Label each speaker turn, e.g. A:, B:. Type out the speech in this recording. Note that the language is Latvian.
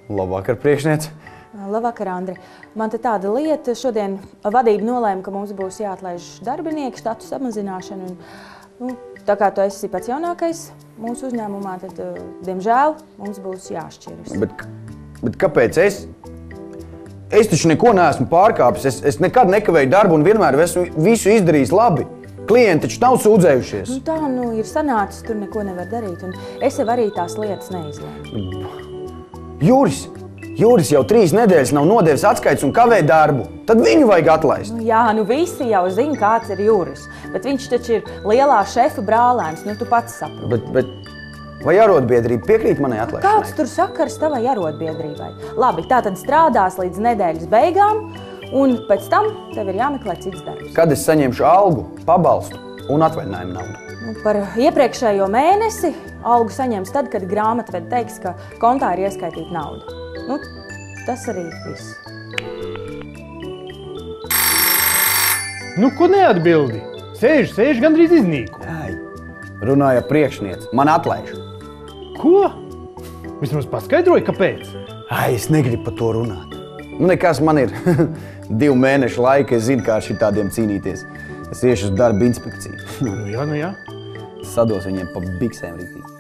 A: Labvakar, priekšniece.
B: Labvakar, Andri. Man te tāda lieta, šodien vadība nolēma, ka mums būs jāatlaiž darbinieki, štatu samazināšana. Tā kā tu esi pats jaunākais mūsu uzņēmumā, tad, diemžēl, mums būs jāšķiras.
A: Bet kāpēc es? Es taču neko neesmu pārkāpis. Es nekad nekavēju darbu un vienmēr esmu visu izdarījis labi. Klienti taču nav sūdzējušies.
B: Tā ir sanācis, tur neko nevar darīt, un es jau arī tās lietas neizlēmu.
A: Juris jau 3 nedēļas nav nodevis atskaits un kavē darbu. Tad viņu vajag atlaist.
B: Jā, visi jau zina, kāds ir Juris, bet viņš taču ir lielā šefa brālēns, tu pats saproti.
A: Bet vai arotbiedrība piekrīt manai atlaišanai?
B: Kāds tur sakars tavai arotbiedrībai? Labi, tā tad strādās līdz nedēļas beigām, un pēc tam tev ir jāmeklē cits darbs.
A: Kad es saņemšu algu, pabalstu un atvaļinājumu naudu?
B: Par iepriekšējo mēnesi algu saņems tad, kad grāmatvede teiks, ka kontā ir ieskaitīta nauda. Tas arī viss.
C: Ko neatbildi? Sēž gandrīz iznīku.
A: Runāja priekšniece, man atlaiž.
C: Ko? Vismaz paskaidroji, kāpēc?
A: Es negribu par to runāt. Nekas, man ir 2 mēnešu laika, es zinu, kā ar šitādiem cīnīties. Es iešu uz darba inspekciju.
C: Jā.
A: Sados viņiem pa biksēm rītīgi.